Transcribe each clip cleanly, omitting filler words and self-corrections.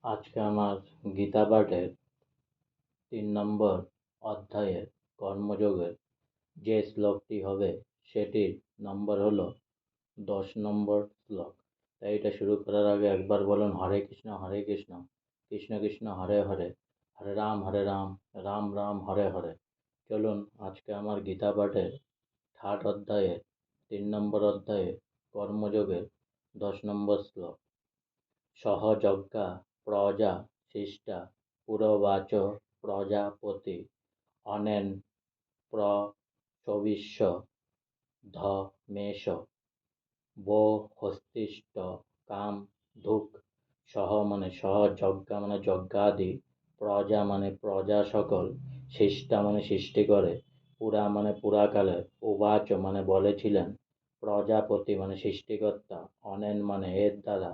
আজকে আমার গীতা পাঠের ৩ নম্বর অধ্যায়ের কর্মযোগের যে শ্লোকটি হবে সেটির নম্বর হলো ১০ নম্বর শ্লোক। তাই এটা শুরু করার আগে একবার বলুন হরে কৃষ্ণ কৃষ্ণ কৃষ্ণ হরে হরে, হরে রাম রাম রাম হরে হরে। চলুন আজকে আমার গীতা পাঠের থার্ড অধ্যায়ের ৩ নম্বর অধ্যায়ের কর্মযোগের ১০ নম্বর শ্লোক। সহযজ্ঞা প্রজা শিষ্টা পুরবাচ প্রজাপতি অনেন প্রশবিষ্য ধমেশ বো হস্তিষ্ঠ কাম ধুক। সহ মানে সহযজ্ঞা মানে যজ্ঞাদি, প্রজা মানে প্রজা সকল, শিষ্টা মানে সৃষ্টি করে, পুরা মানে পুরাকালের, উবাচ মানে বলেছিলেন, প্রজাপতি মানে সৃষ্টিকর্তা, অনেন মানে এর দ্বারা,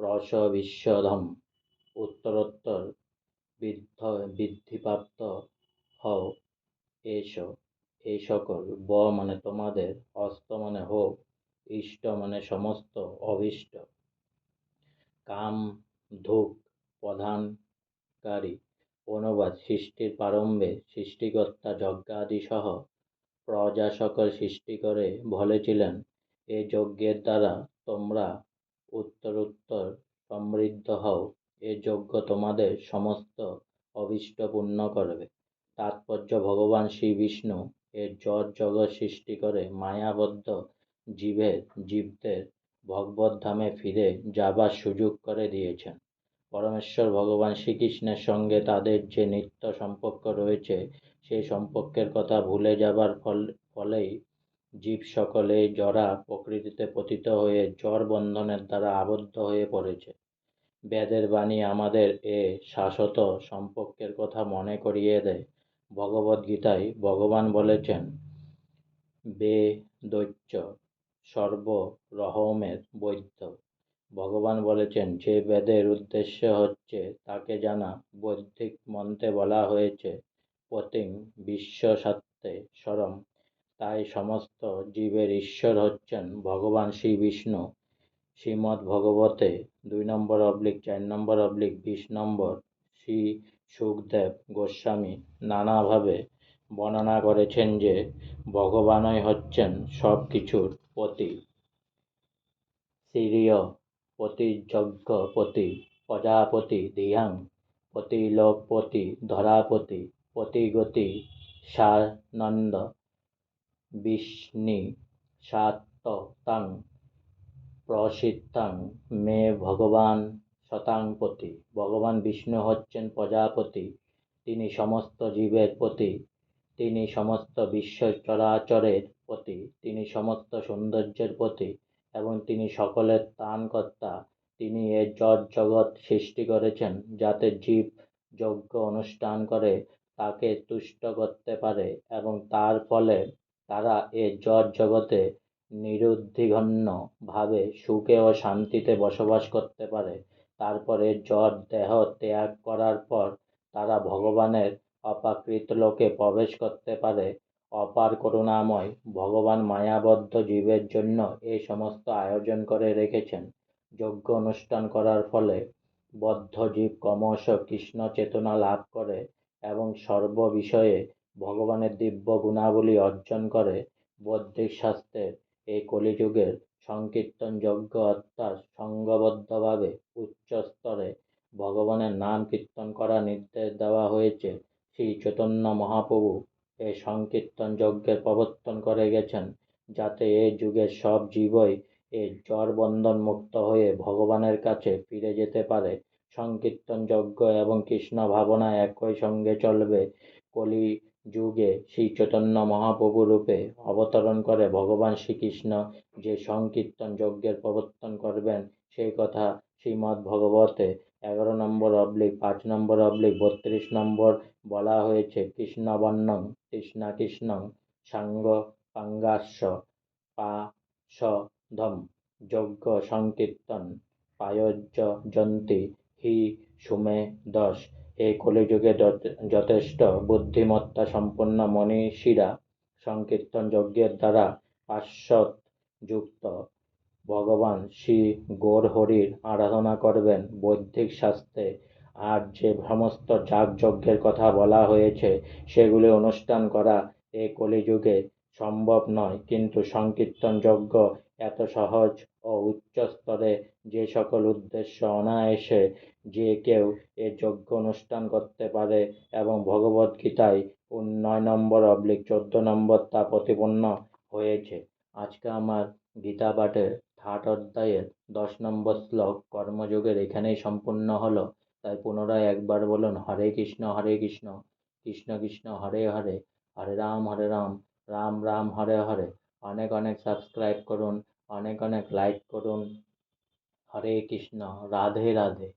প্রসবিষ্যধম উত্তরোত্তর বৃদ্ধিপ্রাপ্ত হও এস এই সকল, ব মানে তোমাদের, হস্ত মানে হোক, ইষ্ট মানে সমস্ত অভীষ্ট, কাম ধূপ প্রদানকারী। অনুবাদ: সৃষ্টির প্রারম্ভে সৃষ্টিকর্তা যজ্ঞাদি সহ প্রজা সকল সৃষ্টি করে বলেছিলেন, এ যজ্ঞের দ্বারা তোমরা উত্তরোত্তর সমৃদ্ধ হও, এ যজ্ঞ তোমাদের সমস্ত অভীষ্ট পূর্ণ করবে। তাৎপর্য: ভগবান শ্রী বিষ্ণু এর জগৎ সৃষ্টি করে মায়াবদ্ধ জীবদের ভগবদ্ধামে ফিরে যাবার সুযোগ করে দিয়েছেন। পরমেশ্বর ভগবান শ্রীকৃষ্ণের সঙ্গে তাদের যে নিত্য সম্পর্ক রয়েছে, সেই সম্পর্কের কথা ভুলে যাবার ফলেই জীব সকলে জড়া প্রকৃতিতে পতিত হয়ে জড় বন্ধনের দ্বারা আবদ্ধ হয়ে পড়েছে। বেদের বাণী আমাদের এ শাশ্বত সম্পর্কের কথা মনে করিয়ে দেয়। ভগবদ্গীতায় ভগবান বলেছেন, বেদৈচ্য সর্বরহমের বৈদ্য। ভগবান বলেছেন, যে বেদের উদ্দেশ্য হচ্ছে তাকে জানা। বৈদিক মন্ত্রে বলা হয়েছে, পতিং বিশ্বস্তে স্বরম। তাই সমস্ত জীবের ঈশ্বর হচ্ছেন ভগবান শ্রী বিষ্ণু। শ্রীমদ্ ভগবতে ২-৪-২০ শ্রী সুখদেব গোস্বামী নানাভাবে বর্ণনা করেছেন যে ভগবানই হচ্ছেন সব কিছুর পতি। শ্রীয় পতিযজ্ঞপতি প্রজাপতি ধিয়াং পতিলোকপতি ধরাপতি পতিগতি সানন্দ বিষ্ণি সাত্ততাং প্রসিদ্ধং মে ভগবান শতাংপতি। ভগবান বিষ্ণু হচ্ছেন প্রজাপতি, তিনি সমস্ত জীবের পতি, তিনি সমস্ত বিশ্ব চরাচরের পতি, তিনি সমস্ত সৌন্দর্যের পতি এবং তিনি সকলের ত্রাণকর্তা। তিনি এ জগৎ সৃষ্টি করেছেন যাতে জীব যজ্ঞ অনুষ্ঠান করে তাকে তুষ্ট করতে পারে এবং তার ফলে তারা এ জগতে নিরুদ্বিঘ্ন ভাবে সুখে ও শান্তিতে বসবাস করতে পারে। তারপরে জড় দেহ ত্যাগ করার পর তারা ভগবানের অপ্রাকৃত লোকে প্রবেশ করতে পারে। অপার করুণাময় ভগবান মায়াবদ্ধ জীবের জন্য এই সমস্ত আয়োজন করে রেখেছেন। যজ্ঞ অনুষ্ঠান করার ফলে বদ্ধ জীব ক্রমশ কৃষ্ণ চেতনা লাভ করে এবং সর্ব বিষয়ে ভগবানের দিব্য গুণাবলী অর্জন করে। বৌদ্ধিক শাস্ত্রের এই কলিযুগের সংকীর্তন যজ্ঞ অর্থাৎ সংঘবদ্ধভাবে উচ্চ স্তরে ভগবানের নাম কীর্তন করার নির্দেশ দেওয়া হয়েছে। শ্রী চৈতন্য মহাপ্রভু এই সংকীর্তন যজ্ঞের প্রবর্তন করে গেছেন, যাতে এই যুগের সব জীবই এই জড় বন্ধন মুক্ত হয়ে ভগবানের কাছে ফিরে যেতে পারে। সংকীর্তন যজ্ঞ এবং কৃষ্ণ ভাবনা একই সঙ্গে চলবে। কলি যুগে শ্রী চৈতন্য মহাপ্রভু রূপে অবতরণ করে ভগবান শ্রীকৃষ্ণ যে সংকীর্তন যজ্ঞের প্রবর্তন করবেন, সেই কথা শ্রীমদ্ ভগবতে ১১-৫-৩২ বলা হয়েছে। কৃষ্ণবর্ণং কৃষ্ণা কৃষ্ণং সাঙ্গ পাঙ্গাস্য পাশধম যজ্ঞ সংকীর্তন পায়োজন্তি হি সুমেধস। এই কলিযুগে যথেষ্ট বুদ্ধিমত্তা সম্পন্ন মনীষীরা সংকীর্তন যজ্ঞের দ্বারা পাশ্চাত্য যুক্ত ভগবান শ্রী গৌরহরির আরাধনা করবেন বৈদিক শাস্ত্রে। আর যে সমস্ত যাগযজ্ঞের কথা বলা হয়েছে সেগুলি অনুষ্ঠান করা এ কলিযুগে সম্ভব নয়, কিন্তু সংকীর্তন যজ্ঞ এত সহজ ও উচ্চ স্তরে, যে সকল উদ্দেশ্য অনায়াসে যে কেউ এ যজ্ঞ অনুষ্ঠান করতে পারে, এবং ভগবদ্গীতায় 9নম্বর/14 তা প্রতিপন্ন হয়েছে। আজকে আমার গীতা পাঠের 3rd অধ্যায়ের 10 নম্বর শ্লোক কর্মযোগের এখানেই সম্পূর্ণ হলো। তাই পুনরায় একবার বলুন, হরে কৃষ্ণ কৃষ্ণ কৃষ্ণ হরে হরে, হরে রাম রাম রাম হরে হরে। অনেক অনেক সাবস্ক্রাইব করুন, অনেক অনেক লাইক করুন। হরে কৃষ্ণ, রাধে রাধে।